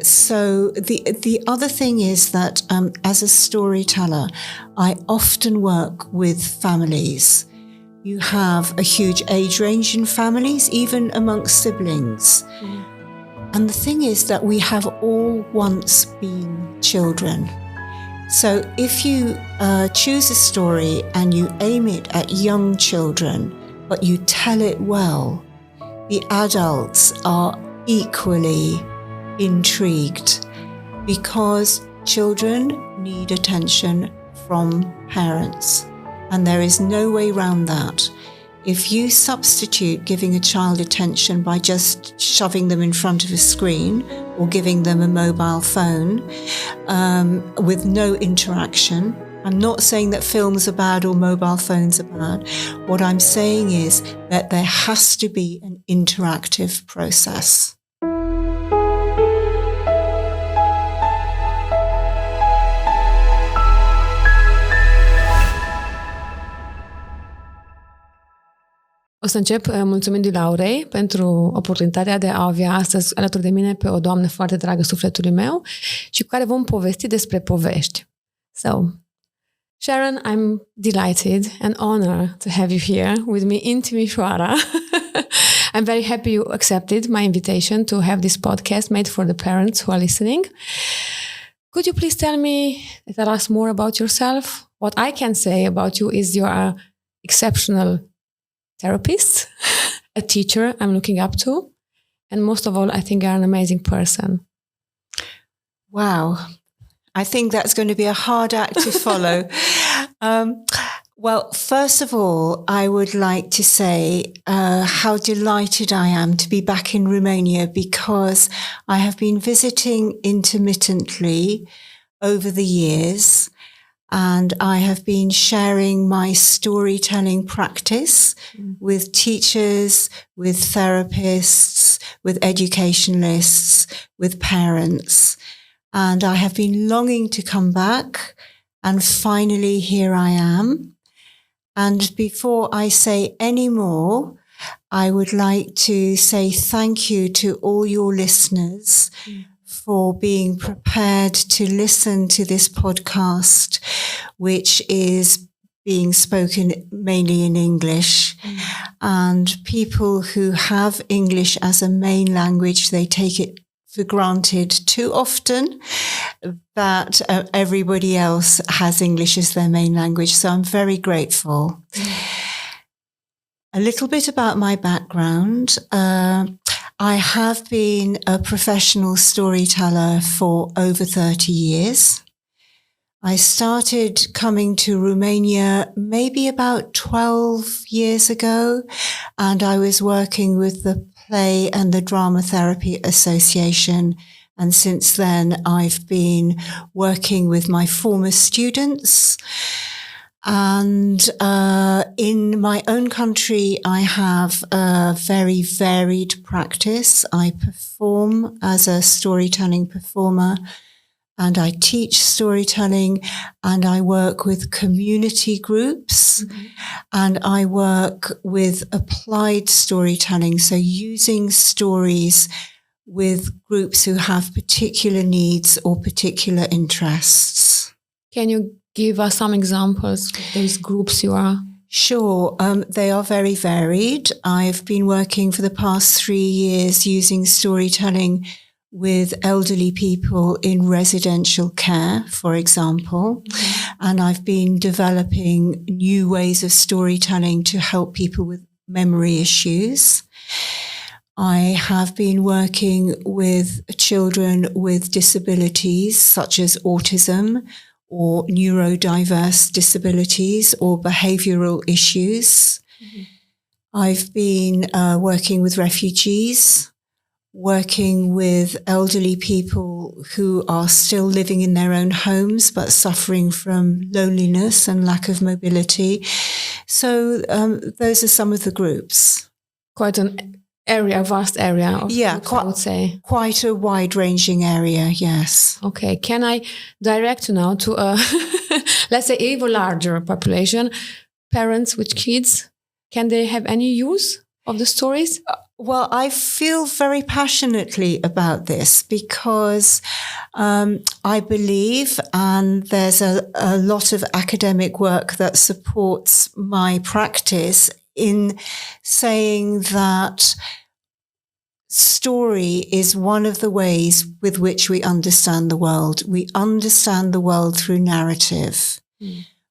So the other thing is that as a storyteller, I often work with families. You have a huge age range in families, even amongst siblings. And the thing is that we have all once been children. So if you choose a story and you aim it at young children, but you tell it well, the adults are equally intrigued because children need attention from parents. And there is no way around that. If you substitute giving a child attention by just shoving them in front of a screen or giving them a mobile phone with no interaction, I'm not saying that films are bad or mobile phones are bad. What I'm saying is that there has to be an interactive process. O să încep mulțumindu-i Laurei pentru oportunitatea de a avea astăzi alături de mine pe o doamnă foarte dragă sufletului meu și cu care vom povesti despre povești. So, Sharon, I'm delighted and honored to have you here with me in Timișoara. I'm very happy you accepted my invitation to have this podcast made for the parents who are listening. Could you please tell us more about yourself? What I can say about you is you are exceptional therapist, a teacher I'm looking up to, and most of all, I think you're an amazing person. Wow. I think that's going to be a hard act to follow. Well, first of all, I would like to say how delighted I am to be back in Romania because I have been visiting intermittently over the years. And I have been sharing my storytelling practice with teachers, with therapists, with educationalists, with parents. And I have been longing to come back. And finally, here I am. And before I say any more, I would like to say thank you to all your listeners for being prepared to listen to this podcast, which is being spoken mainly in English. And people who have English as a main language, they take it for granted too often that everybody else has English as their main language. So I'm very grateful. A little bit about my background. I have been a professional storyteller for over 30 years. I started coming to Romania maybe about 12 years ago, and I was working with the Play and the Drama Therapy Association. And since then, I've been working with my former students. And in my own country, I have a very varied practice. I perform as a storytelling performer, and I teach storytelling, and I work with community groups, and I work with applied storytelling, so using stories with groups who have particular needs or particular interests. Can you give us some examples of these groups you are? Sure. They are very varied. I've been working for the past 3 years using storytelling with elderly people in residential care, for example. And I've been developing new ways of storytelling to help people with memory issues. I have been working with children with disabilities such as autism, or neurodiverse disabilities or behavioral issues. I've been working with refugees, working with elderly people who are still living in their own homes but suffering from loneliness and lack of mobility. So those are some of the groups. Quite an area, vast area of groups, I would say. Quite a wide-ranging area, yes. Okay, can I direct you now to a, let's say, even larger population, parents with kids? Can they have any use of the stories? Well, I feel very passionately about this because I believe, and there's a lot of academic work that supports my practice in saying that story is one of the ways with which we understand the world. We understand the world through narrative,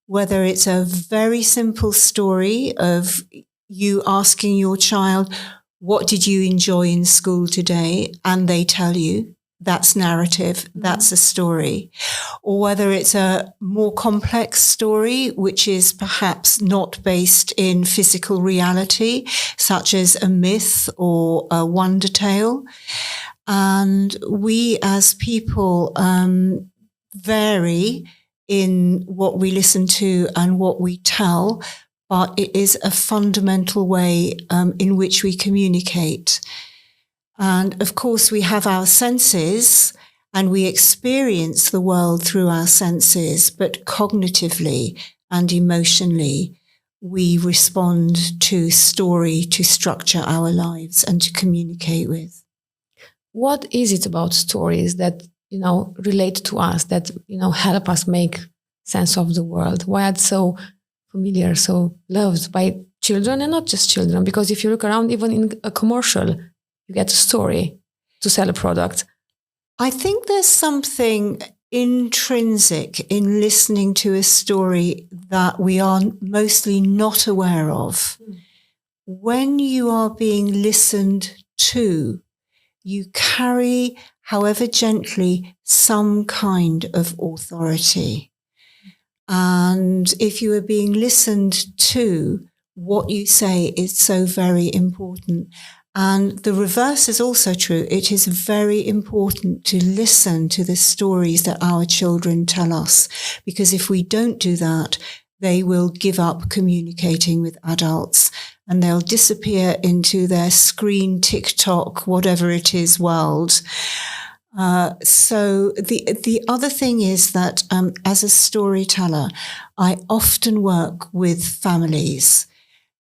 whether it's a very simple story of you asking your child, what did you enjoy in school today? And they tell you, that's narrative, that's a story. Or whether it's a more complex story, which is perhaps not based in physical reality, such as a myth or a wonder tale. And we as people vary in what we listen to and what we tell, but it is a fundamental way in which we communicate. And of course, we have our senses and we experience the world through our senses, but cognitively and emotionally, we respond to story to structure our lives and to communicate with. What is it about stories that, relate to us, that, help us make sense of the world? Why are they so familiar, so loved by children, and not just children? Because if you look around, even in a commercial, you get a story to sell a product. I think there's something intrinsic in listening to a story that we are mostly not aware of. When you are being listened to, you carry, however gently, some kind of authority. And if you are being listened to, what you say is so very important. And the reverse is also true. It is very important to listen to the stories that our children tell us, because if we don't do that, they will give up communicating with adults and they'll disappear into their screen, TikTok, whatever it is, world. So the other thing is that as a storyteller, I often work with families.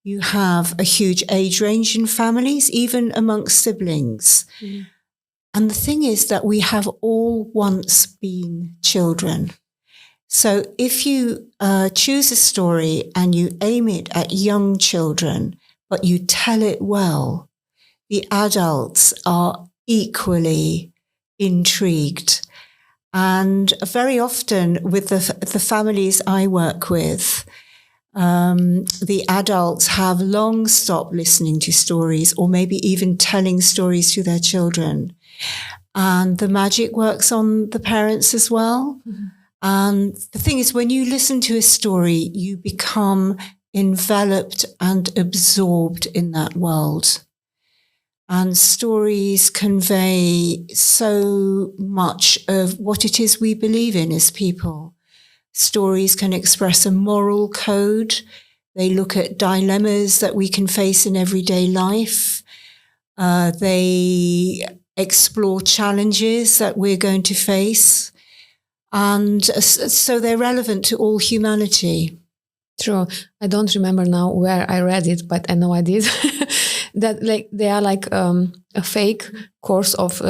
You have a huge age range in families, even amongst siblings. And the thing is that we have all once been children. So if you choose a story and you aim it at young children, but you tell it well, the adults are equally intrigued. And very often with the families I work with, the adults have long stopped listening to stories or maybe even telling stories to their children. And the magic works on the parents as well. And the thing is, when you listen to a story, you become enveloped and absorbed in that world. And stories convey so much of what it is we believe in as people. Stories can express a moral code. They look at dilemmas that we can face in everyday life. They explore challenges that we're going to face. And so they're relevant to all humanity. True. I don't remember now where I read it, but I know I did. That they are like a fake course of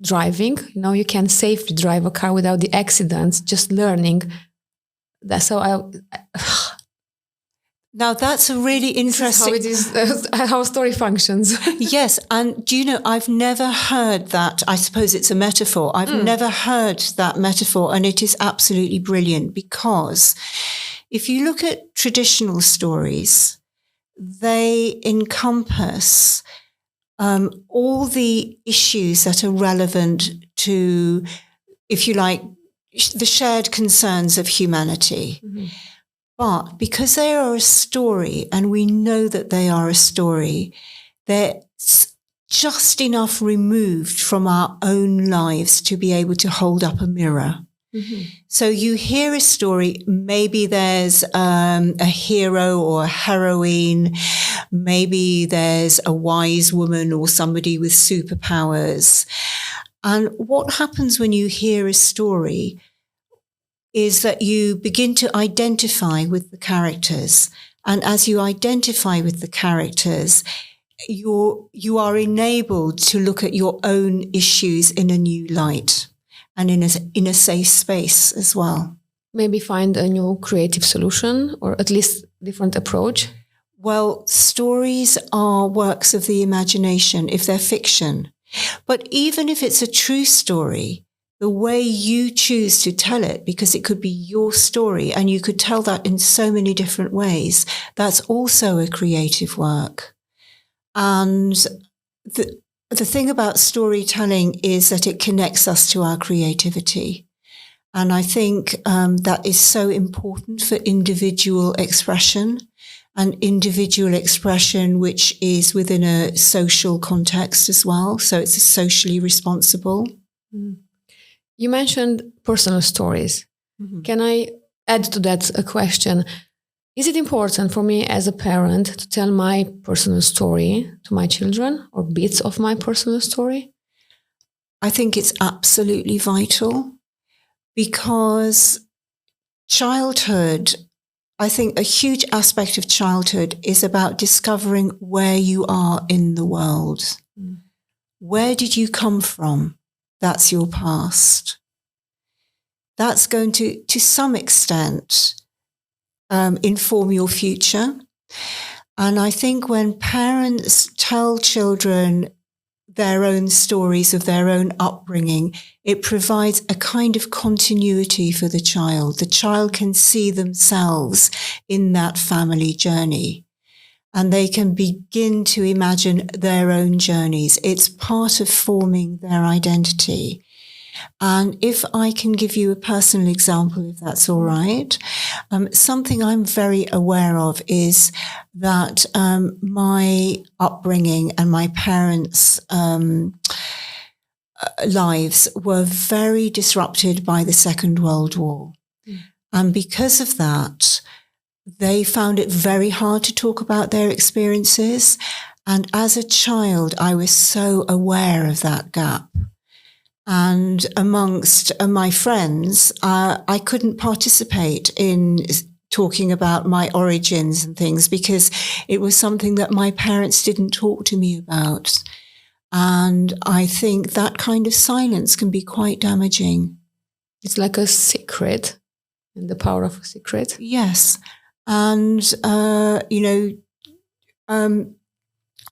driving. You can safely drive a car without the accidents, just learning. That's how Now that's a really interesting... This is how it is, how a story functions. Yes, and do you know, I've never heard that. I suppose it's a metaphor. I've never heard that metaphor, and it is absolutely brilliant, because if you look at traditional stories, they encompass all the issues that are relevant to, if you like, the shared concerns of humanity. But because they are a story, and we know that they are a story, they're just enough removed from our own lives to be able to hold up a mirror. So you hear a story, maybe there's a hero or a heroine, maybe there's a wise woman or somebody with superpowers. And what happens when you hear a story is that you begin to identify with the characters. And as you identify with the characters, you are enabled to look at your own issues in a new light and in a safe space as well. Maybe find a new creative solution or at least different approach. Well, stories are works of the imagination if they're fiction. But even if it's a true story, the way you choose to tell it, because it could be your story and you could tell that in so many different ways, that's also a creative work. And the thing about storytelling is that it connects us to our creativity. And I think that is so important for individual expression, and individual expression which is within a social context as well. So it's socially responsible. Mm. You mentioned personal stories. Mm-hmm. Can I add to that a question? Is it important for me as a parent to tell my personal story to my children or bits of my personal story? I think it's absolutely vital because childhood, I think a huge aspect of childhood is about discovering where you are in the world. Mm. Where did you come from? That's your past. That's going to some extent, inform your future. And I think when parents tell children their own stories of their own upbringing, it provides a kind of continuity for the child. The child can see themselves in that family journey and they can begin to imagine their own journeys. It's part of forming their identity. And if I can give you a personal example, if that's all right, something I'm very aware of is that my upbringing and my parents' lives were very disrupted by the Second World War. Mm. And because of that, they found it very hard to talk about their experiences. And as a child, I was so aware of that gap. And amongst my friends, I couldn't participate in talking about my origins and things because it was something that my parents didn't talk to me about. And I think that kind of silence can be quite damaging. It's like a secret, and the power of a secret. Yes. And,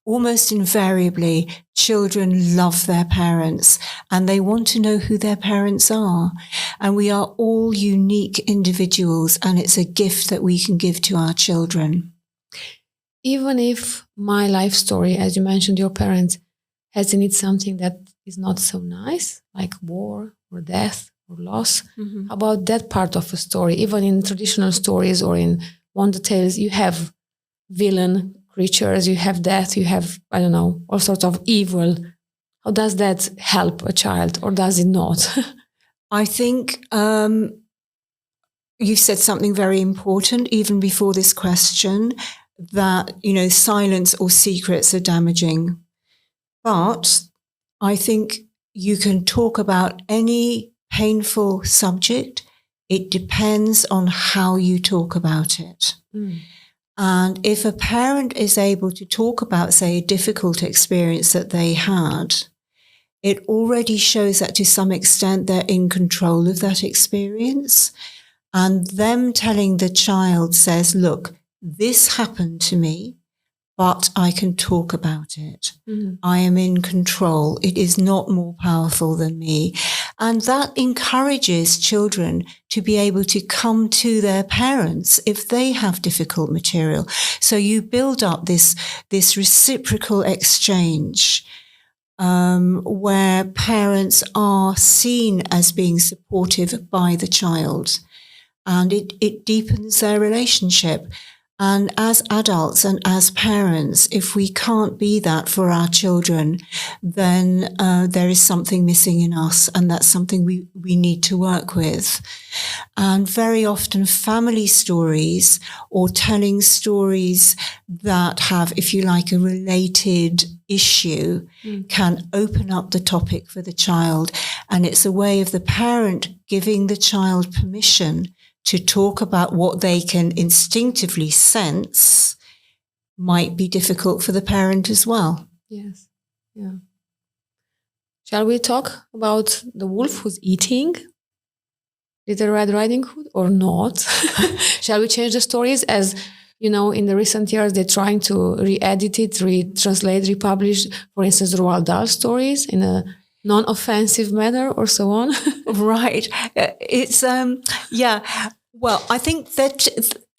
almost invariably, children love their parents and they want to know who their parents are. And we are all unique individuals and it's a gift that we can give to our children. Even if my life story, as you mentioned, your parents, has in it something that is not so nice, like war or death or loss, mm-hmm. How about that part of a story? Even in traditional stories or in wonder tales, you have villain creatures, you have death, you have, I don't know, all sorts of evil. How does that help a child or does it not? I think you've said something very important even before this question, that, silence or secrets are damaging. But I think you can talk about any painful subject. It depends on how you talk about it. Mm. And if a parent is able to talk about, say, a difficult experience that they had, it already shows that to some extent they're in control of that experience. And them telling the child says, look, this happened to me, but I can talk about it. Mm-hmm. I am in control. It is not more powerful than me. And that encourages children to be able to come to their parents if they have difficult material. So you build up this reciprocal exchange where parents are seen as being supportive by the child. And it deepens their relationship. And as adults and as parents, if we can't be that for our children, then there is something missing in us, and that's something we need to work with. And very often family stories or telling stories that have, if you like, a related issue can open up the topic for the child. And it's a way of the parent giving the child permission to talk about what they can instinctively sense might be difficult for the parent as well. Yes. Yeah. Shall we talk about the wolf who's eating Little Red Riding Hood or not? Shall we change the stories? As you know, in the recent years, they're trying to re-edit it, retranslate, republish, for instance, Roald Dahl stories in a non-offensive manner or so on. Right. It's, yeah. Well, I think that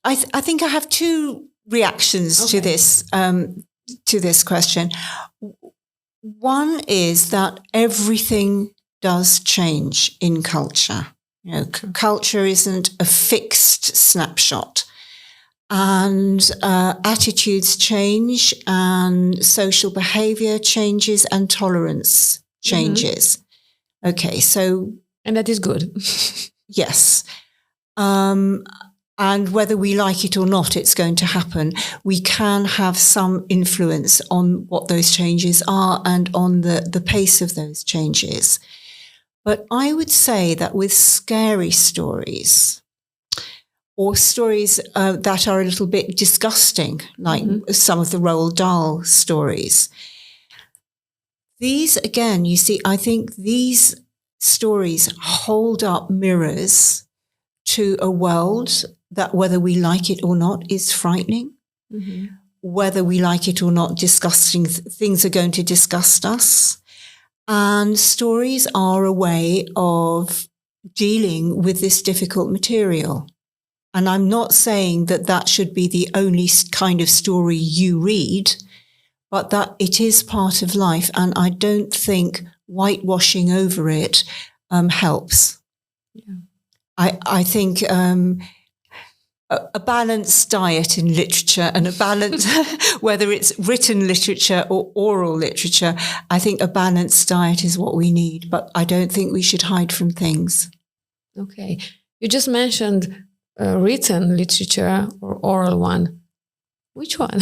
I think I have two reactions to this question. One is that everything does change in culture. You know, culture isn't a fixed snapshot, and attitudes change, and social behavior changes, and tolerance changes. Mm-hmm. Okay, so and that is good. Yes. And whether we like it or not, it's going to happen. We can have some influence on what those changes are and on the pace of those changes. But I would say that with scary stories, or stories that are a little bit disgusting, like some of the Roald Dahl stories, these, again, you see, I think these stories hold up mirrors to a world that, whether we like it or not, is frightening. Mm-hmm. Whether we like it or not, disgusting things are going to disgust us. And stories are a way of dealing with this difficult material. And I'm not saying that that should be the only kind of story you read, but that it is part of life. And I don't think whitewashing over it helps. Yeah. I think a balanced diet in literature, and a balance, whether it's written literature or oral literature, I think a balanced diet is what we need. But I don't think we should hide from things. Okay. You just mentioned written literature or oral one. Which one?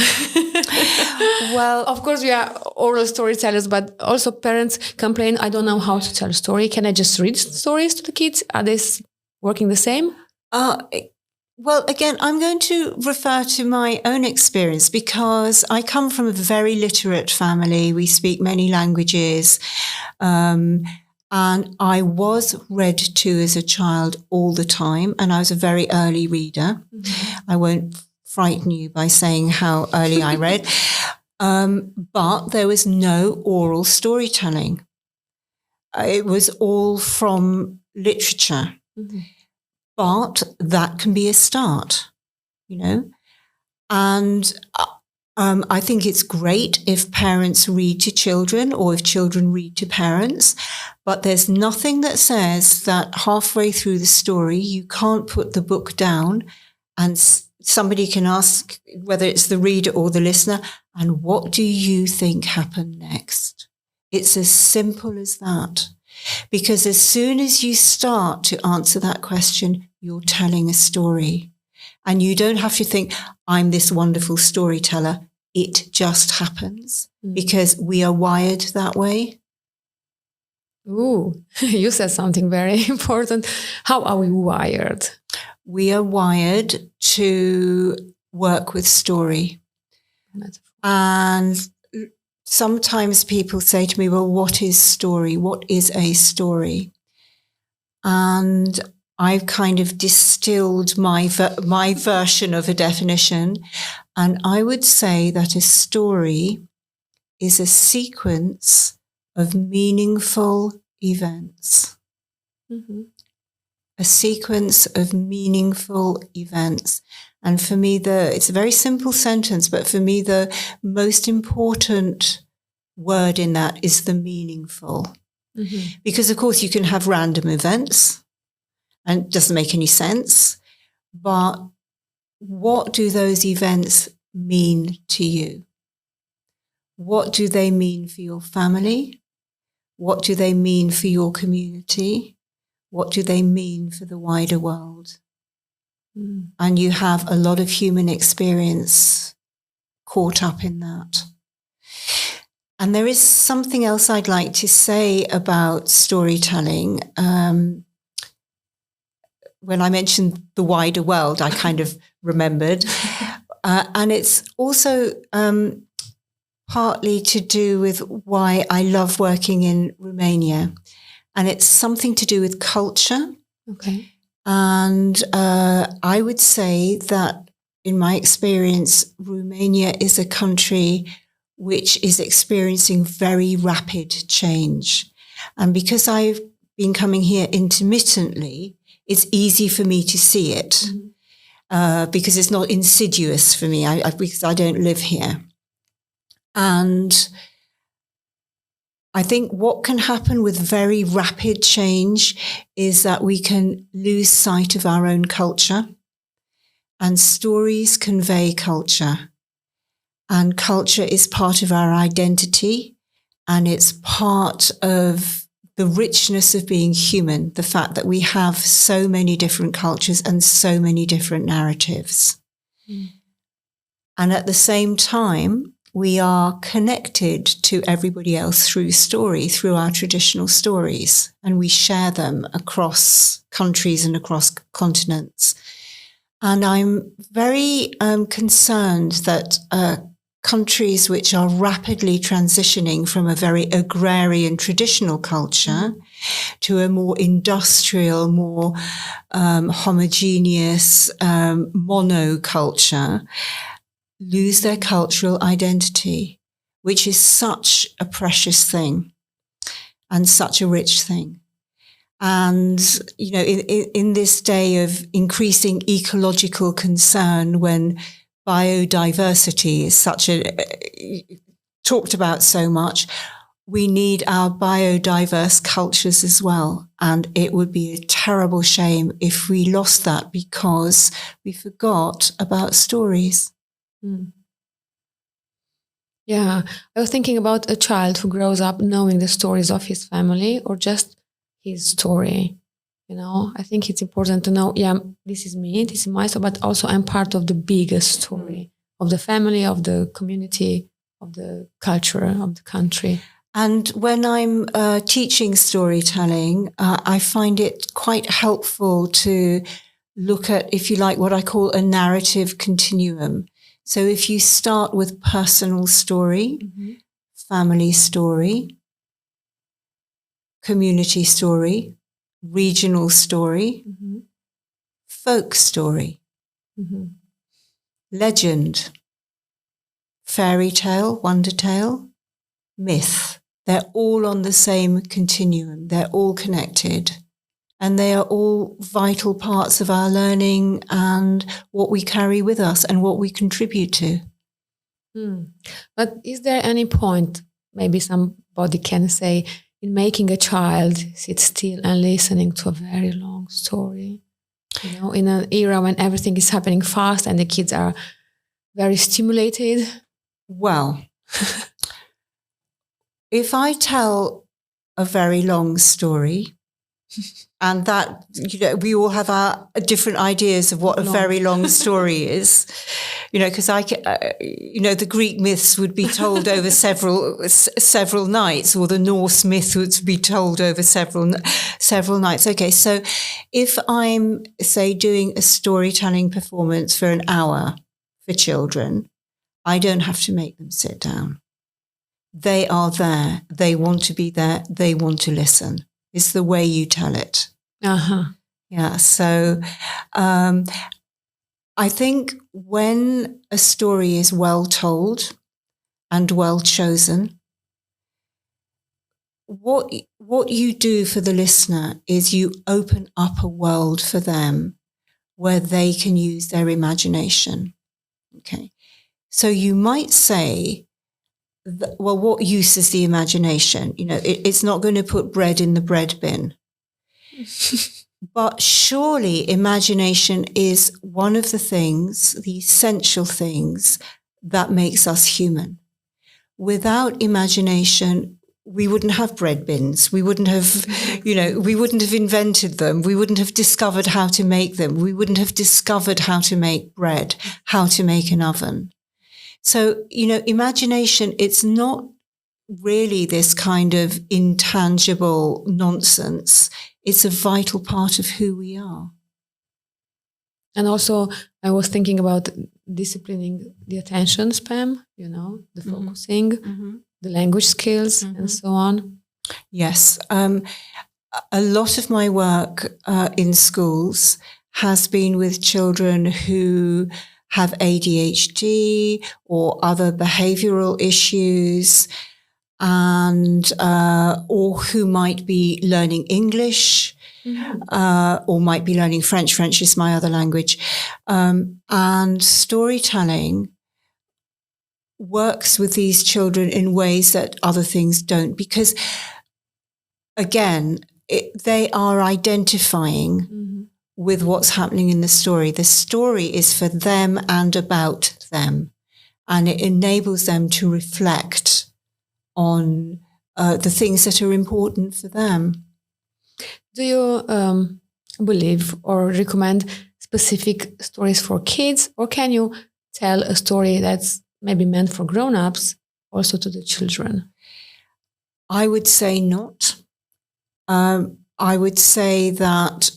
Well, of course, we are oral storytellers, but also parents complain, I don't know how to tell a story. Can I just read stories to the kids? Are they working the same? Well, again, I'm going to refer to my own experience, because I come from a very literate family. We speak many languages. And I was read to as a child all the time. And I was a very early reader. Mm-hmm. I won't frighten you by saying how early I read. But there was no oral storytelling. It was all from literature. Mm-hmm. But that can be a start, you know. And I think it's great if parents read to children, or if children read to parents. But there's nothing that says that halfway through the story you can't put the book down and somebody can ask, whether it's the reader or the listener, and what do you think happened next? It's as simple as that. Because as soon as you start to answer that question, you're telling a story. And you don't have to think, I'm this wonderful storyteller. It just happens because we are wired that way. Ooh, you said something very important. How are we wired? We are wired to work with story. And sometimes people say to me, well, what is story? What is a story? And I've kind of distilled my version of a definition. And I would say that a story is a sequence of meaningful events. Mm-hmm. A sequence of meaningful events. And for me, it's a very simple sentence, but for me, the most important word in that is the meaningful. Mm-hmm. Because, of course, you can have random events and it doesn't make any sense. But what do those events mean to you? What do they mean for your family? What do they mean for your community? What do they mean for the wider world? And you have a lot of human experience caught up in that. And there is something else I'd like to say about storytelling. When I mentioned the wider world, I kind of remembered. And it's also partly to do with why I love working in Romania. And it's something to do with culture. Okay. And I would say that in my experience, Romania is a country which is experiencing very rapid change. And because I've been coming here intermittently, it's easy for me to see it because it's not insidious for me because I don't live here. And I think what can happen with very rapid change is that we can lose sight of our own culture, and stories convey culture. And culture is part of our identity, and it's part of the richness of being human, the fact that we have so many different cultures and so many different narratives. And at the same time, we are connected to everybody else through story, through our traditional stories, and we share them across countries and across continents. And I'm very concerned that countries which are rapidly transitioning from a very agrarian traditional culture to a more industrial, more homogeneous monoculture lose their cultural identity, which is such a precious thing and such a rich thing. And, you know, in this day of increasing ecological concern, when biodiversity is talked about so much, we need our biodiverse cultures as well. And it would be a terrible shame if we lost that because we forgot about stories. Yeah, I was thinking about a child who grows up knowing the stories of his family or just his story. You know, I think it's important to know, yeah, this is me, this is my story, but also I'm part of the biggest story of the family, of the community, of the culture, of the country. And when I'm teaching storytelling, I find it quite helpful to look at, if you like, what I call a narrative continuum. So if you start with personal story, family story, community story, regional story, folk story, legend, fairy tale, wonder tale, myth. They're all on the same continuum. They're all connected. And they are all vital parts of our learning and what we carry with us and what we contribute to. But is there any point, maybe somebody can say, in making a child sit still and listening to a very long story? You know, in an era when everything is happening fast and the kids are very stimulated? Well, if I tell a very long story, and that, you know, we all have our different ideas of what a very long story is, you know, because the Greek myths would be told over several nights, or the Norse myth would be told over several nights. Okay, so if I'm, say, doing a storytelling performance for an hour for children, I don't have to make them sit down. They are there. They want to be there. They want to listen. It's the way you tell it. Yeah. So I think when a story is well told and well chosen, what you do for the listener is you open up a world for them where they can use their imagination. Okay. So you might say, well, what use is the imagination? You know, it's not going to put bread in the bread bin. But surely imagination is one of the things, the essential things that makes us human. Without imagination, we wouldn't have bread bins. We wouldn't have, we wouldn't have invented them. We wouldn't have discovered how to make them. We wouldn't have discovered how to make bread, how to make an oven. So, imagination, it's not really this kind of intangible nonsense. It's a vital part of who we are. And also, I was thinking about disciplining the attention span, the focusing, the language skills, and so on. Yes. A lot of my work in schools has been with children who have ADHD or other behavioral issues, and or who might be learning English, or might be learning French. French is my other language. And storytelling works with these children in ways that other things don't, because, again, they are identifying with what's happening in the story. The story is for them and about them, and it enables them to reflect on the things that are important for them. Do you believe or recommend specific stories for kids, or can you tell a story that's maybe meant for grown-ups also to the children? I would say not. I would say that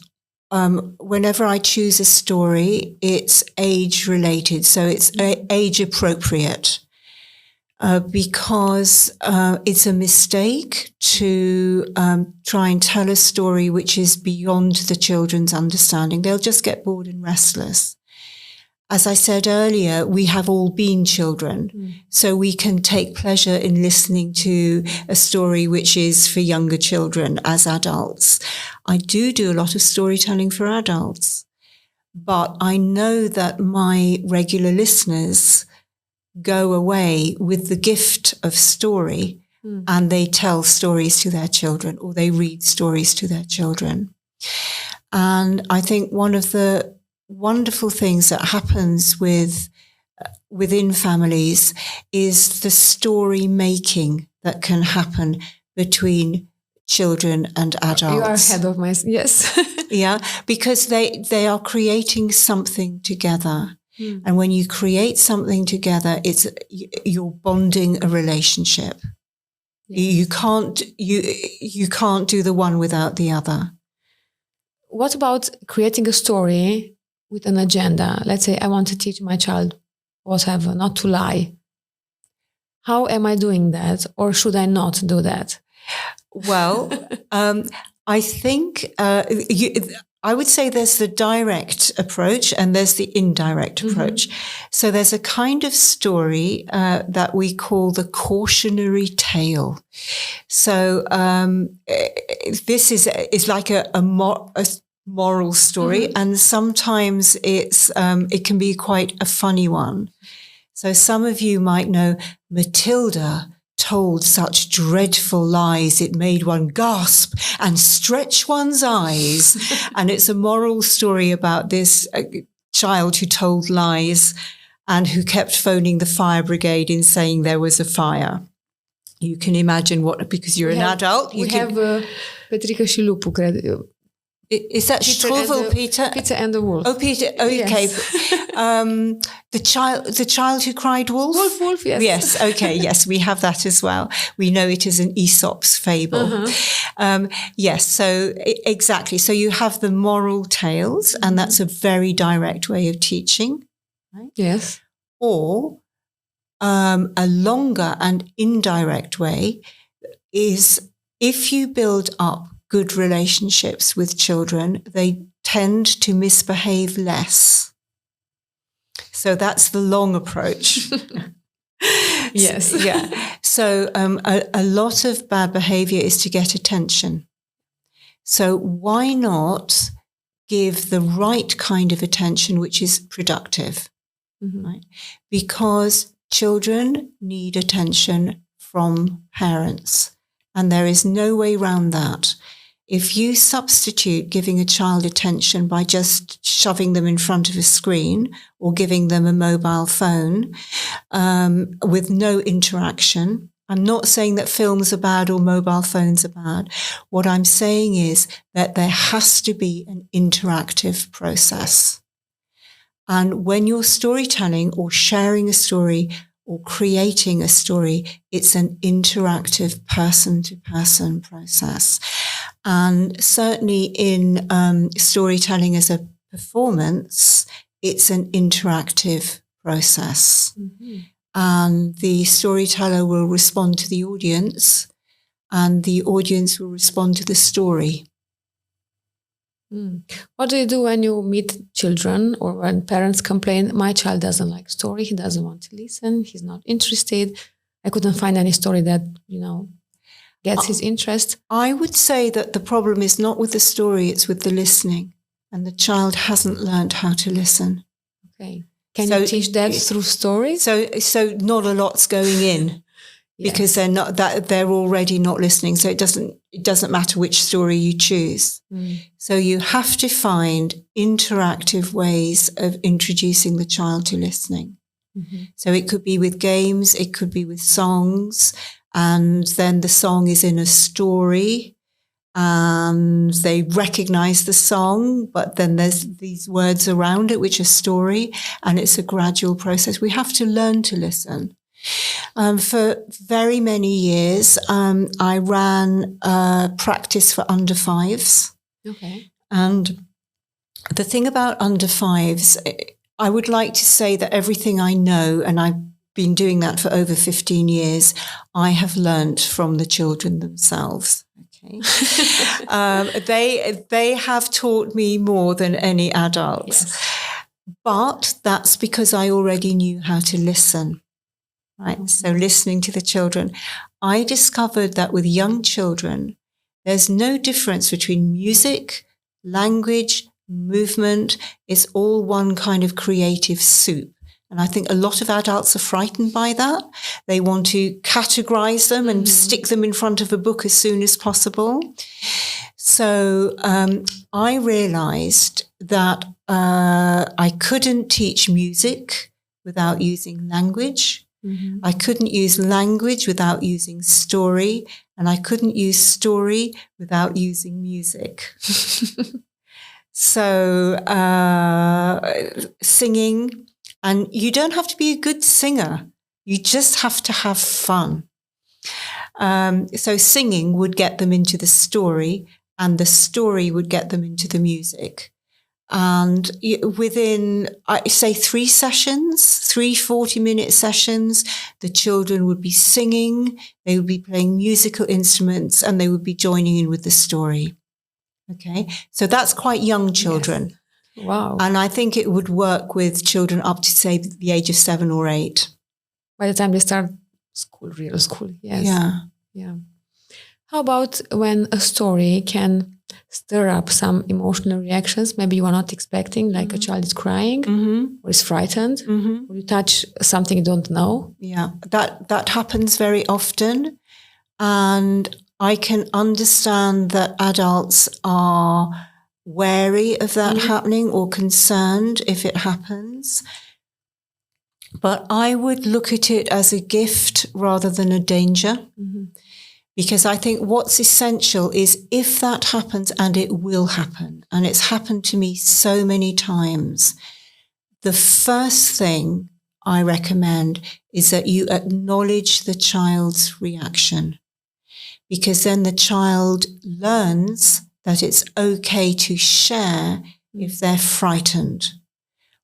whenever I choose a story, it's age-related, so it's age-appropriate. Because it's a mistake to try and tell a story which is beyond the children's understanding. They'll just get bored and restless. As I said earlier, we have all been children, so we can take pleasure in listening to a story which is for younger children as adults. I do a lot of storytelling for adults, but I know that my regular listeners go away with the gift of story, and they tell stories to their children, or they read stories to their children. And I think one of the wonderful things that happens within families is the story making that can happen between children and adults. You are ahead of my... Yes. Yeah, because they are creating something together. And when you create something together, you're bonding a relationship. Yes. You can't do the one without the other. What about creating a story with an agenda? Let's say I want to teach my child whatever, not to lie. How am I doing that, or should I not do that? Well, I think I would say there's the direct approach and there's the indirect approach. So there's a kind of story that we call the cautionary tale. So this is like a moral story, and sometimes it can be quite a funny one. So some of you might know Matilda told such dreadful lies it made one gasp and stretch one's eyes. And it's a moral story about this child who told lies and who kept phoning the fire brigade in saying there was a fire. You can imagine because you're an adult. We have Petrica și Lupu, cred. Is that Struvel, Peter? Peter and the Wolf. Oh, Peter. Oh, okay. Yes. The child who cried wolf? Wolf, yes. Yes, okay, yes, we have that as well. We know it as an Aesop's fable. Yes, so exactly. So you have the moral tales, and that's a very direct way of teaching. Right? Yes. Or a longer and indirect way is if you build up good relationships with children, they tend to misbehave less. So that's the long approach. Yes. Yeah. So a lot of bad behavior is to get attention. So why not give the right kind of attention, which is productive, right? Because children need attention from parents, and there is no way around that. If you substitute giving a child attention by just shoving them in front of a screen or giving them a mobile phone with no interaction, I'm not saying that films are bad or mobile phones are bad. What I'm saying is that there has to be an interactive process. And when you're storytelling or sharing a story or creating a story, it's an interactive person-to-person process. And certainly in storytelling as a performance, it's an interactive process. And the storyteller will respond to the audience, and the audience will respond to the story. What do you do when you meet children or when parents complain, my child doesn't like story, he doesn't want to listen, he's not interested, I couldn't find any story that, gets his interest? I would say that the problem is not with the story, it's with the listening. And the child hasn't learned how to listen. Okay. Can you teach that through stories? So not a lot's going in. Because they're already not listening. So it doesn't matter which story you choose. So you have to find interactive ways of introducing the child to listening. So it could be with games, it could be with songs, and then the song is in a story and they recognize the song, but then there's these words around it which are story, and it's a gradual process. We have to learn to listen. For very many years, I ran a practice for under fives. Okay. And the thing about under fives, I would like to say that everything I know, and I've been doing that for over 15 years, I have learned from the children themselves. Okay. They have taught me more than any adult. Yes. But that's because I already knew how to listen. Right. So listening to the children, I discovered that with young children, there's no difference between music, language, movement. It's all one kind of creative soup. And I think a lot of adults are frightened by that. They want to categorize them and stick them in front of a book as soon as possible. So I realized that I couldn't teach music without using language. I couldn't use language without using story, and I couldn't use story without using music. So singing, and you don't have to be a good singer. You just have to have fun. So singing would get them into the story, and the story would get them into the music. And within, I say 3 40-minute sessions, the children would be singing, they would be playing musical instruments, and they would be joining in with the story. Okay, so that's quite young children. Yes. Wow. And I think it would work with children up to, say, the age of 7 or 8. By the time they start school, real school, yes. Yeah. How about when a story can stir up some emotional reactions, maybe you are not expecting, like a child is crying or is frightened, or you touch something you don't know? Yeah, that happens very often. And I can understand that adults are wary of that happening or concerned if it happens. But I would look at it as a gift rather than a danger. Because I think what's essential is if that happens, and it will happen, and it's happened to me so many times, the first thing I recommend is that you acknowledge the child's reaction. Because then the child learns that it's okay to share if they're frightened,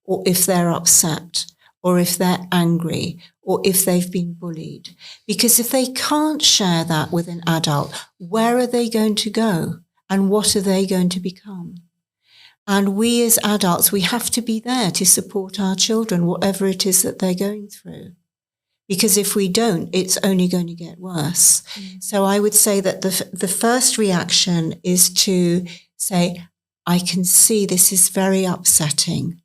or if they're upset, or if they're angry, or if they've been bullied. Because if they can't share that with an adult, where are they going to go? And what are they going to become? And we as adults, we have to be there to support our children, whatever it is that they're going through. Because if we don't, it's only going to get worse. So I would say that the first reaction is to say, I can see this is very upsetting.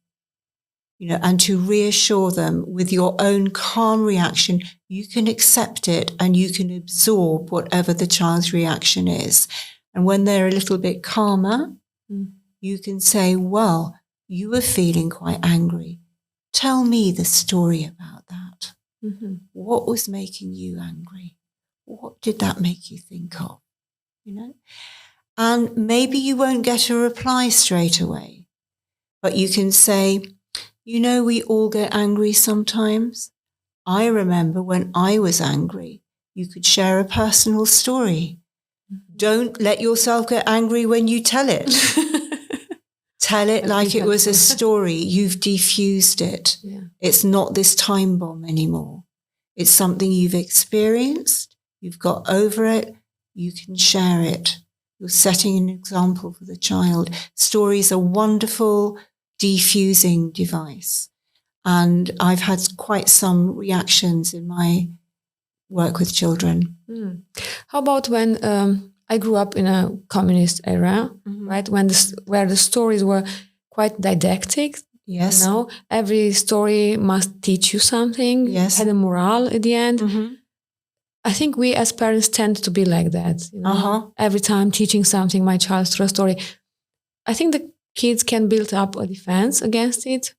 And to reassure them with your own calm reaction, you can accept it and you can absorb whatever the child's reaction is. And when they're a little bit calmer, you can say, well, you were feeling quite angry. Tell me the story about that. What was making you angry? What did that make you think of? And maybe you won't get a reply straight away, but you can say, we all get angry sometimes. I remember when I was angry, you could share a personal story. Don't let yourself get angry when you tell it. tell it like it was a story, you've defused it. Yeah. It's not this time bomb anymore. It's something you've experienced, you've got over it, you can share it. You're setting an example for the child. Stories are wonderful defusing device. And I've had quite some reactions in my work with children. How about when I grew up in a communist era, right? Where the stories were quite didactic. Yes. You know, every story must teach you something. Yes. Had a moral at the end. I think we as parents tend to be like that. You know? Every time teaching something, my child through a story. I think the kids can build up a defense against it.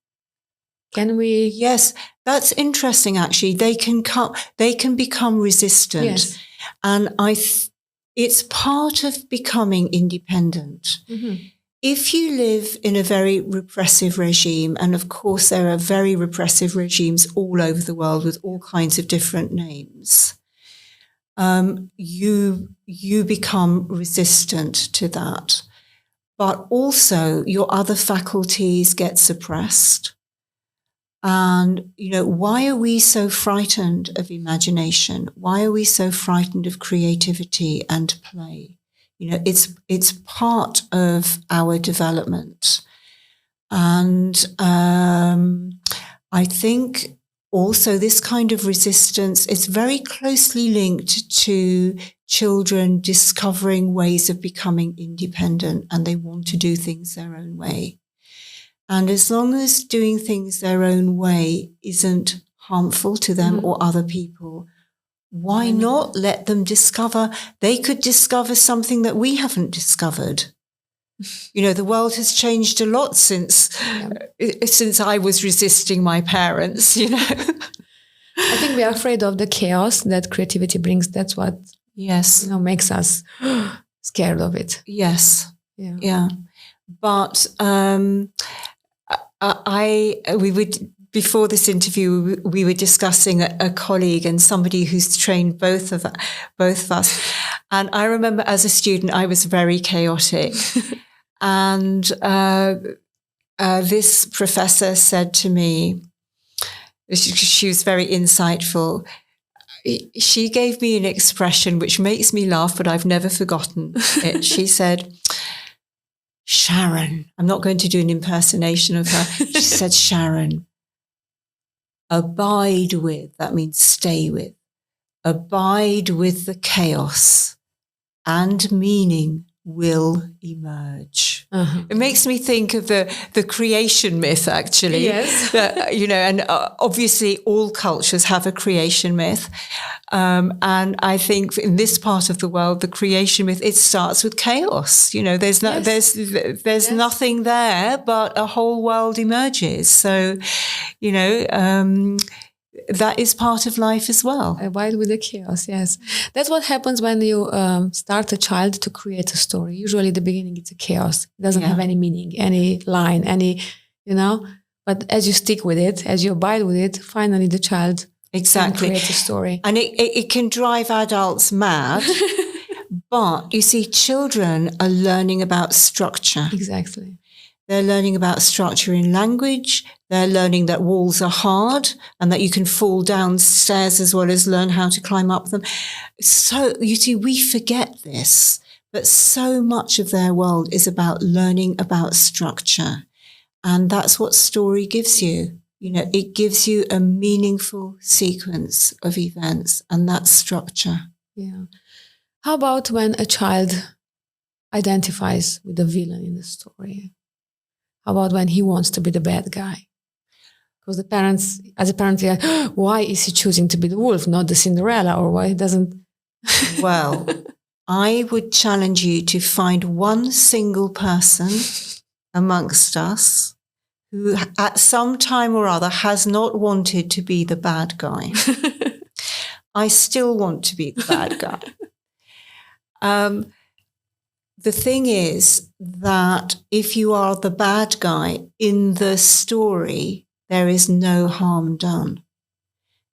Can we? Yes, that's interesting. Actually, they can become resistant, Yes. and it's part of becoming independent. If you live in a very repressive regime, and of course there are very repressive regimes all over the world with all kinds of different names, you become resistant to that. But also your other faculties get suppressed. And, you know, why are we so frightened of imagination? Why are we so frightened of creativity and play? You know, it's part of our development. And I think also this kind of resistance is very closely linked to children discovering ways of becoming independent, and they want to do things their own way. And as long as doing things their own way isn't harmful to them or other people, why not let them discover? They could discover something that we haven't discovered. You know, the world has changed a lot since I was resisting my parents, you know. I think we are afraid of the chaos that creativity brings. That's what makes us scared of it. Yes. Yeah. But before this interview, we were discussing a colleague and somebody who's trained both of us. And I remember as a student, I was very chaotic. And this professor said to me, she was very insightful. She gave me an expression which makes me laugh, but I've never forgotten it. She said, Sharon, I'm not going to do an impersonation of her. She said, Sharon, abide with, that means stay with, abide with the chaos and meaning will emerge. It makes me think of the creation myth, actually. Yes. You know, and obviously all cultures have a creation myth. And I think in this part of the world, the creation myth, it starts with chaos. You know, there's nothing there, but a whole world emerges. So, you know, that is part of life as well. Abide with the chaos, yes. That's what happens when you start a child to create a story. Usually at the beginning it's a chaos. It doesn't have any meaning, any line, you know. But as you stick with it, as you abide with it, finally the child can create a story. And it can drive adults mad. But you see, children are learning about structure. Exactly. They're learning about structure in language. They're learning that walls are hard and that you can fall down stairs as well as learn how to climb up them. So, you see, we forget this, but so much of their world is about learning about structure. And that's what story gives you. You know, it gives you a meaningful sequence of events, and that's structure. Yeah. How about when a child identifies with the villain in the story? How about when he wants to be the bad guy? Because the parents, as a parent, they're like, why is he choosing to be the wolf, not the Cinderella, or why he doesn't? Well, I would challenge you to find one single person amongst us who at some time or other has not wanted to be the bad guy. I still want to be the bad guy. The thing is that if you are the bad guy in the story, there is no harm done.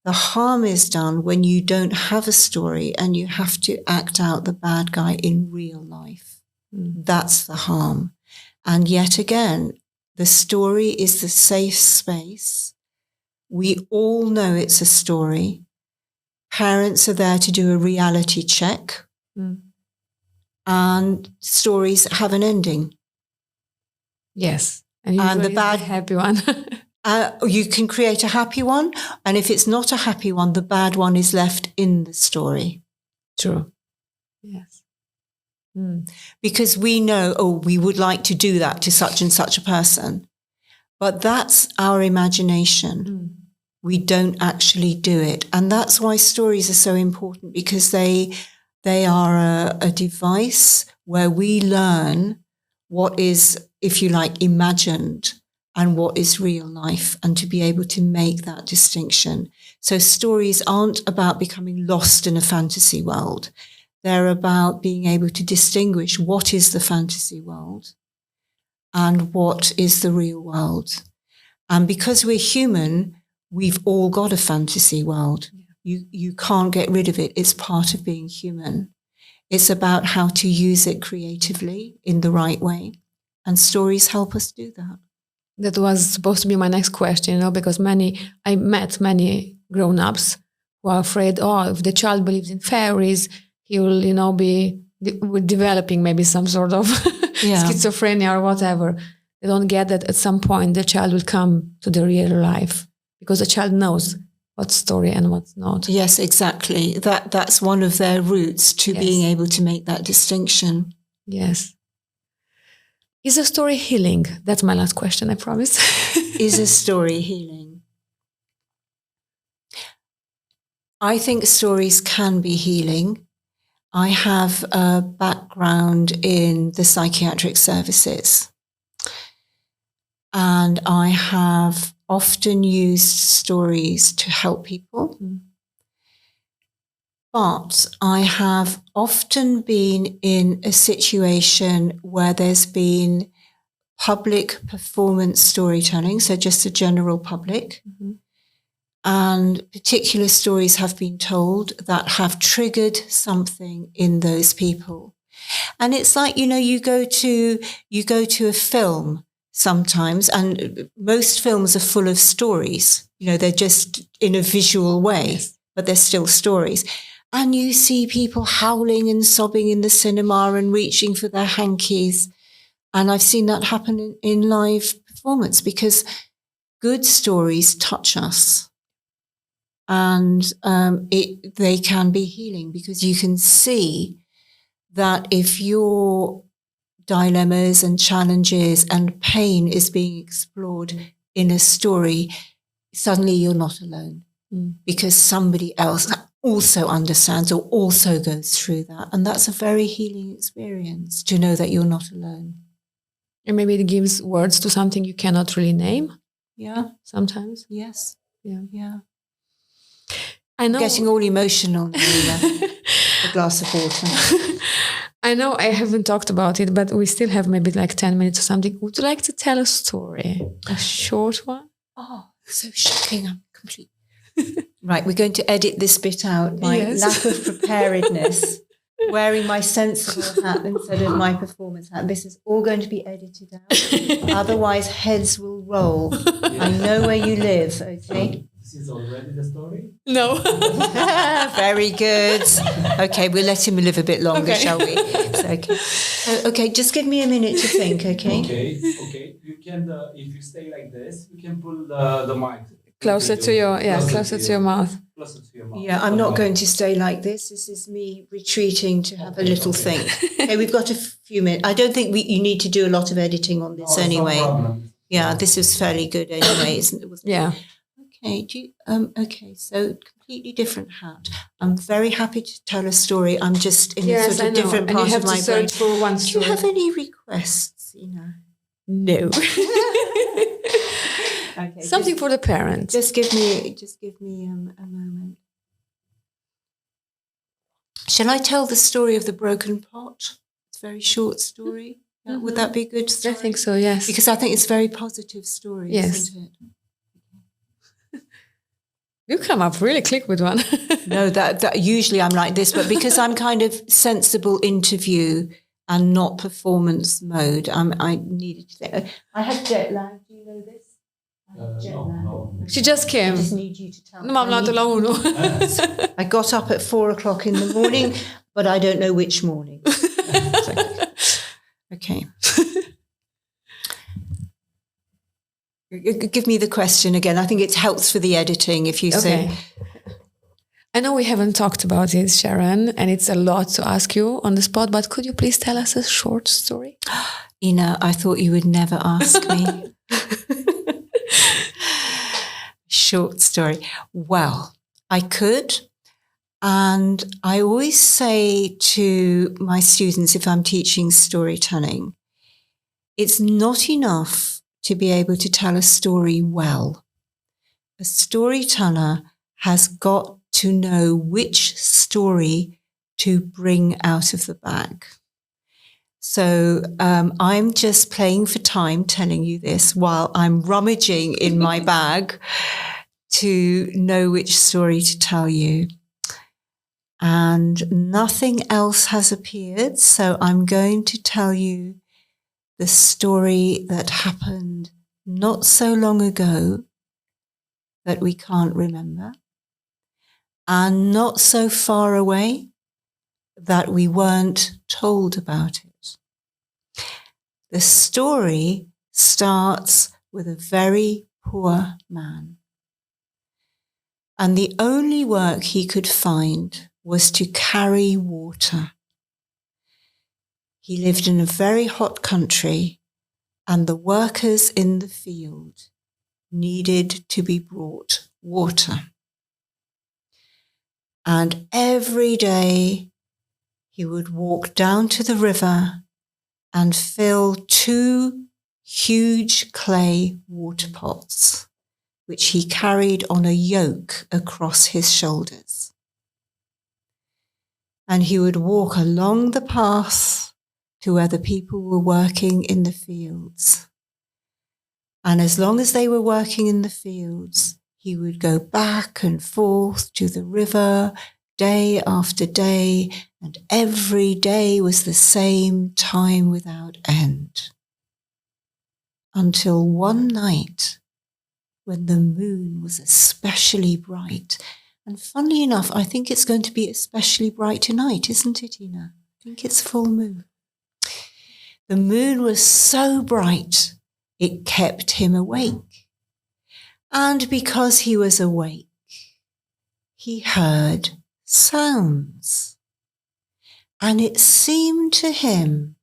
The harm is done when you don't have a story and you have to act out the bad guy in real life. That's the harm. And yet again, the story is the safe space. We all know it's a story. Parents are there to do a reality check. And stories have an ending. Yes. And the bad happy one. You can create a happy one. And if it's not a happy one, the bad one is left in the story. True. Yes. Because we know, we would like to do that to such and such a person. But that's our imagination. We don't actually do it. And that's why stories are so important, because they are a device where we learn what is, if you like, imagined and what is real life, and to be able to make that distinction. So stories aren't about becoming lost in a fantasy world. They're about being able to distinguish what is the fantasy world and what is the real world. And because we're human, we've all got a fantasy world. You can't get rid of it. It's part of being human. It's about how to use it creatively in the right way. And stories help us do that. That was supposed to be my next question, because I met many grown-ups who are afraid, if the child believes in fairies, he will, be developing maybe some sort of schizophrenia or whatever. They don't get that at some point the child will come to the real life, because the child knows what's story and what's not. Yes, exactly. That's one of their roots to being able to make that distinction. Yes. Is a story healing? That's my last question, I promise. Is a story healing? I think stories can be healing. I have a background in the psychiatric services, and I have often used stories to help people. But I have often been in a situation where there's been public performance storytelling, so just the general public, and particular stories have been told that have triggered something in those people. And it's like, you go to a film sometimes, and most films are full of stories. They're just in a visual way, but they're still stories. And you see people howling and sobbing in the cinema and reaching for their hankies. And I've seen that happen in live performance, because good stories touch us. And they can be healing, because you can see that if your dilemmas and challenges and pain is being explored in a story, suddenly you're not alone, because somebody else also understands or also goes through that. And that's a very healing experience, to know that you're not alone. And maybe it gives words to something you cannot really name. Yeah. Sometimes. Yes. Yeah. I know. Getting all emotional now, a glass of water. I know I haven't talked about it, but we still have maybe like 10 minutes or something. Would you like to tell a story? A short one? Oh, so shocking. I'm completely... Right, we're going to edit this bit out. My lack of preparedness, wearing my sensible hat instead of my performance hat. This is all going to be edited out. Otherwise, heads will roll. I know where you live, okay? This is already the story? No. Very good. Okay, we'll let him live a bit longer, shall we? Okay, just give me a minute to think, okay? Okay. You can, if you stay like this, you can pull the mic. Closer to your mouth. Closer to your mouth. Yeah, I'm not going to stay like this. This is me retreating to have a little think. Okay, we've got a few minutes. I don't think you need to do a lot of editing on this anyway. No problem. Yeah, this is fairly good anyway, isn't it? Yeah. Okay, okay, so completely different hat. I'm very happy to tell a story. I'm just in a sort of different part of my brain. For one Do you have any requests, No. Okay, something for the parents. Just give me a moment. Shall I tell the story of the broken pot? It's a very short story. Mm-hmm. Would that be a good story? I think so, yes. Because I think it's a very positive story, isn't it? You come up really quick with one. No, that usually I'm like this, but because I'm kind of sensible interview and not performance mode. I needed to think. I had jet lag. Do you know this? No. She just came. I just need you to tell Nu m-am luat la 1. I got up at 4:00 in the morning, but I don't know which morning. Okay. Give me the question again. I think it helps for the editing if you say. I know we haven't talked about it, Sharon, and it's a lot to ask you on the spot, but could you please tell us a short story? Ina, I thought you would never ask me. Short story. Well, I could. And I always say to my students, if I'm teaching storytelling, it's not enough to be able to tell a story well. A storyteller has got to know which story to bring out of the bag. So I'm just playing for time telling you this while I'm rummaging in my bag to know which story to tell you. And nothing else has appeared, so I'm going to tell you the story that happened not so long ago that we can't remember, and not so far away that we weren't told about it. The story starts with a very poor man. And the only work he could find was to carry water. He lived in a very hot country, and the workers in the field needed to be brought water. And every day he would walk down to the river and fill 2 huge clay water pots, which he carried on a yoke across his shoulders. And he would walk along the path to where the people were working in the fields. And as long as they were working in the fields, he would go back and forth to the river day after day, and every day was the same time without end. Until one night, when the moon was especially bright. And funnily enough, I think it's going to be especially bright tonight, isn't it, Ina? I think it's full moon. The moon was so bright, it kept him awake. And because he was awake, he heard sounds. And it seemed to him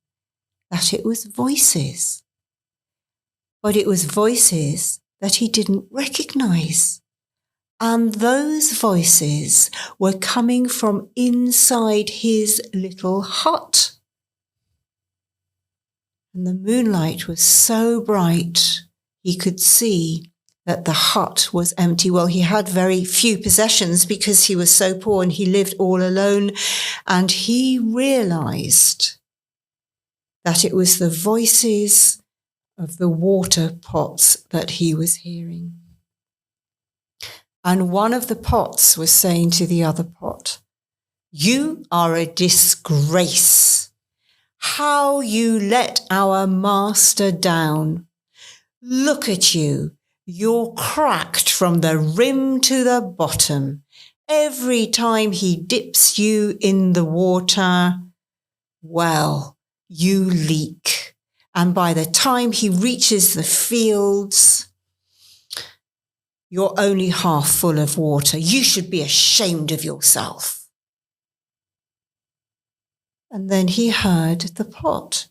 that it was voices. But it was voices that he didn't recognize. And those voices were coming from inside his little hut. And the moonlight was so bright, he could see that the hut was empty. Well, he had very few possessions because he was so poor and he lived all alone. And he realized that it was the voices of the water pots that he was hearing. And one of the pots was saying to the other pot, "You are a disgrace. How you let our master down. Look at you. You're cracked from the rim to the bottom. Every time he dips you in the water, well, you leak. And by the time he reaches the fields, you're only half full of water. You should be ashamed of yourself." And then he heard the pot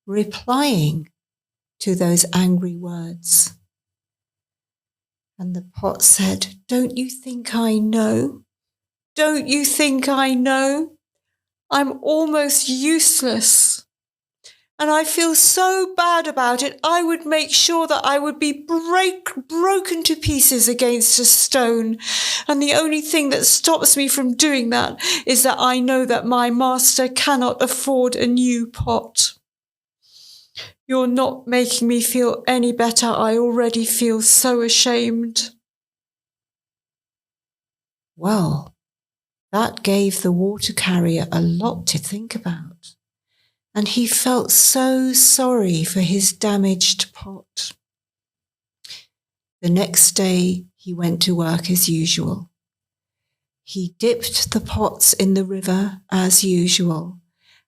replying to those angry words. And the pot said, "Don't you think I know? Don't you think I know? I'm almost useless. And I feel so bad about it, I would make sure that I would be broken to pieces against a stone. And the only thing that stops me from doing that is that I know that my master cannot afford a new pot. You're not making me feel any better. I already feel so ashamed." Well, that gave the water carrier a lot to think about. and he felt so sorry for his damaged pot. The next day he went to work as usual. He dipped the pots in the river as usual,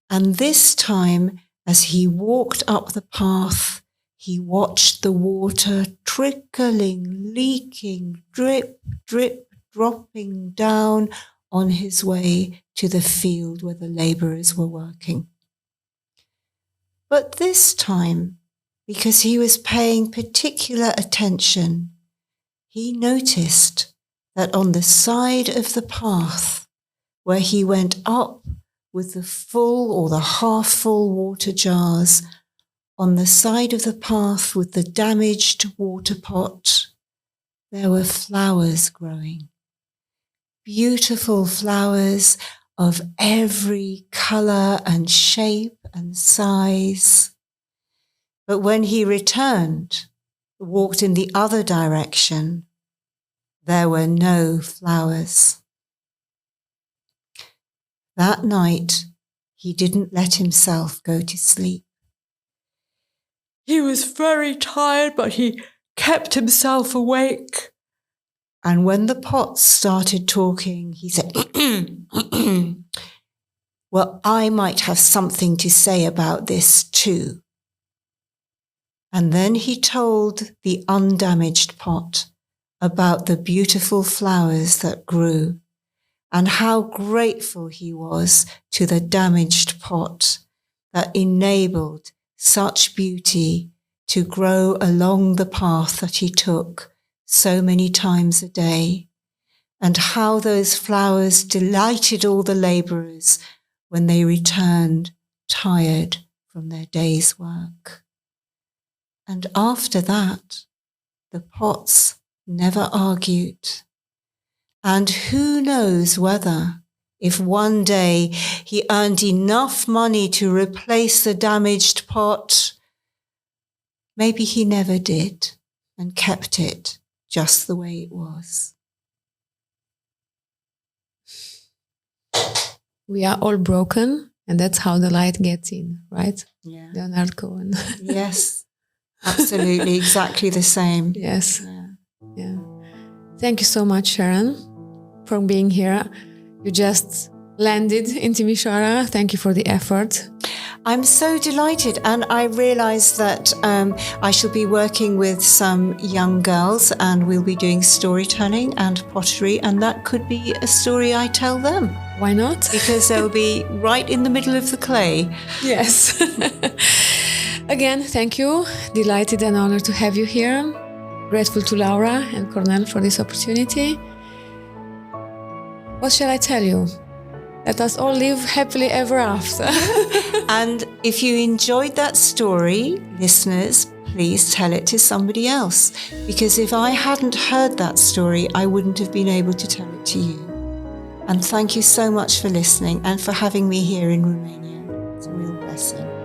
and this time, as he walked up the path, he watched the water trickling, leaking, drip, drip, dropping down on his way to the field where the labourers were working. But this time, because he was paying particular attention, he noticed that on the side of the path where he went up with the full or the half-full water jars, on the side of the path with the damaged water pot, there were flowers growing. Beautiful flowers of every colour and shape and size. But when he returned, walked in the other direction, there were no flowers. That night, he didn't let himself go to sleep. He was very tired, but he kept himself awake. And when the pots started talking, he said, well, I might have something to say about this too. And then he told the undamaged pot about the beautiful flowers that grew and how grateful he was to the damaged pot that enabled such beauty to grow along the path that he took so many times a day, and how those flowers delighted all the labourers when they returned tired from their day's work. And after that, the pots never argued. And who knows whether, if one day he earned enough money to replace the damaged pot, maybe he never did and kept it just the way it was. We are all broken, and that's how the light gets in, right? Yeah. Leonard Cohen. Yes, absolutely, exactly the same. Yes. Yeah. Yeah. Thank you so much, Sharon, for being here. You just landed in Timișoara. Thank you for the effort. I'm so delighted, and I realise that I shall be working with some young girls, and we'll be doing storytelling and pottery, and that could be a story I tell them. Why not? Because they'll be right in the middle of the clay. Yes. Again, thank you. Delighted and honored to have you here. Grateful to Laura and Cornel for this opportunity. What shall I tell you? Let us all live happily ever after. And if you enjoyed that story, listeners, please tell it to somebody else. Because if I hadn't heard that story, I wouldn't have been able to tell it to you. And thank you so much for listening and for having me here in Romania. It's a real blessing.